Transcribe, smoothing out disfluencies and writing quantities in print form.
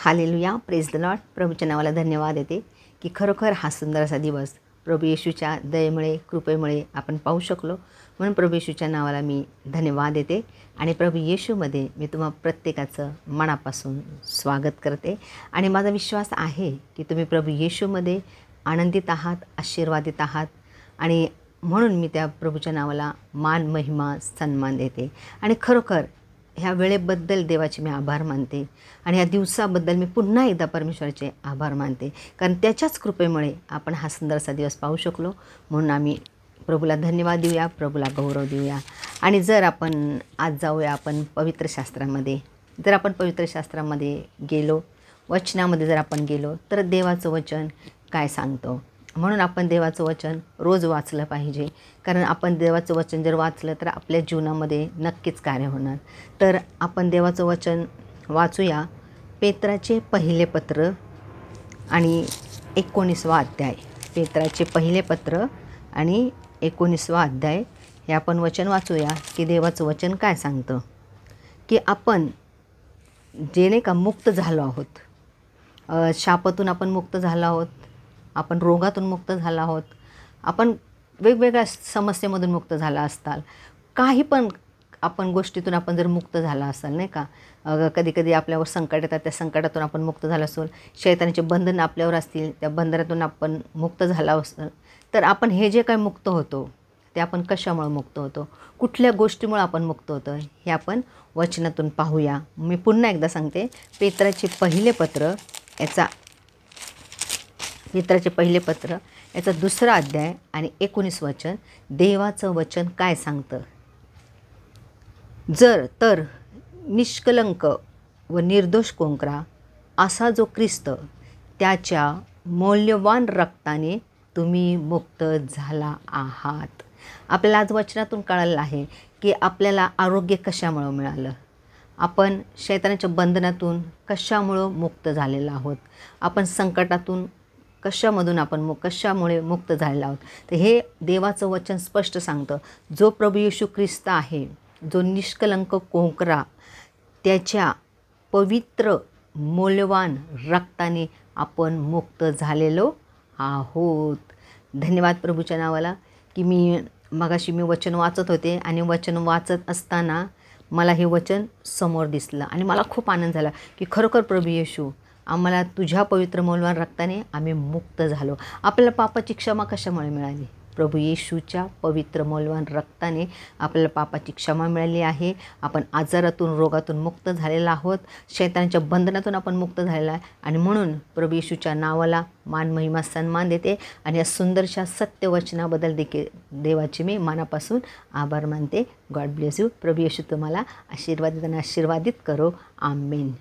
Hallelujah, praise the Lord. प्रभूच्या नावाला धन्यवाद देते की खरोखर हा सुंदर दिवस प्रभू येशूच्या दयेमुळे कृपेमुळे आपण पाहू शकलो. म्हणून प्रभू येशूच्या नावाला मी धन्यवाद देते आणि प्रभू येशूमध्ये मी तुम्हा प्रत्येकाचं मनापासून स्वागत करते. आणि माझा विश्वास आहे की तुम्ही प्रभू येशूमध्ये आनंदित आहात, आशीर्वादित आहात. आणि म्हणून मी त्या प्रभूच्या नावाला मान, महिमा, सन्मान देते. आणि खरोखर ह्या वेळेबद्दल देवाचे मी आभार मानते आणि ह्या दिवसाबद्दल मी पुन्हा एकदा परमेश्वराचे आभार मानते, कारण त्याच्याच कृपेमुळे आपण हा सुंदरसा दिवस पाहू शकलो. म्हणून आम्ही प्रभूला धन्यवाद देऊया, प्रभूला गौरव देऊया. आणि जर आपण आज जाऊया आपण पवित्र शास्त्रामध्ये. जर आपण पवित्र शास्त्रामध्ये गेलो, वचनामध्ये जर आपण गेलो, तर देवाचं वचन काय सांगतो. म्हणून आपण देवाचं वचन रोज वाचलं पाहिजे, कारण आपण देवाचं वचन जर वाचलं तर आपल्या जीवनामध्ये नक्कीच कार्य होणार. तर आपण देवाचं वचन वाचूया. पेत्राचे पहिले पत्र आणि 19वा अध्याय. पेत्राचे पहिले पत्र आणि 19वा अध्याय हे आपण वचन वाचूया की देवाचं वचन काय सांगतं. की आपण जे नाही का मुक्त झालो आहोत, शापातून आपण मुक्त झालो आहोत, आपण रोगातून मुक्त झालो आहोत, आपण वेगवेगळ्या समस्येमधून मुक्त झाला असताल, काही पण आपण गोष्टीतून आपण जर मुक्त झाला असाल नाही का. कधी कधी आपल्यावर संकट येतात, त्या संकटातून आपण मुक्त झाला असेल, शैतानाचे बंधन आपल्यावर असतील, त्या बंधनातून आपण मुक्त झाला असेल, तर आपण हे जे काय मुक्त होतो ते आपण कशामुळे मुक्त होतो, कुठल्या गोष्टीमुळे आपण मुक्त होतो हे आपण वचनातून पाहूया. मी पुन्हा एकदा सांगते, पेत्राचे पहिले पत्र याचा 2रा अध्याय आणि 19 वचन. देवाचं वचन काय सांगतं. जर तर निष्कलंक व निर्दोष कोंकरा असा जो ख्रिस्त, त्याच्या मौल्यवान रक्ताने तुम्ही मुक्त झाला आहात. आपल्याला आज वचनातून कळालं आहे की आपल्याला आरोग्य कशामुळं मिळालं, आपण शैतानाच्या बंधनातून कशामुळं मुक्त झालेलो आहोत, आपण संकटातून कशामुळे मुक्त झालेलो आहोत. तर हे देवाचं वचन स्पष्ट सांगतं. जो प्रभू येशू ख्रिस्त आहे, जो निष्कलंक कोंकरा, त्याच्या पवित्र मौल्यवान रक्ताने आपण मुक्त झालेलो आहोत. धन्यवाद प्रभूच्या नावाला. की मी वचन वाचत होते आणि वचन वाचत असताना मला हे वचन समोर दिसलं आणि मला खूप आनंद झाला की खरोखर प्रभू येशू, आम्हाला तुझ्या पवित्र मौल्यवान रक्ताने आम्ही मुक्त झालो. आपल्याला पापाची क्षमा कशामुळे मिळाली. प्रभू येशूच्या पवित्र मौल्यवान रक्ताने आपल्याला पापाची क्षमा मिळाली आहे. आपण आजारातून, रोगातून मुक्त झालेला आहोत, शैतानाच्या बंधनातून आपण मुक्त झालेला आहे. आणि म्हणून प्रभू येशूच्या नावाला मान, महिमा, सन्मान देते आणि या सुंदरशा सत्यवचनाबद्दल देखील देवाचे मी मनापासून आभार मानते. God bless you. प्रभू येशू तुम्हाला आशीर्वादित करो. आमेन.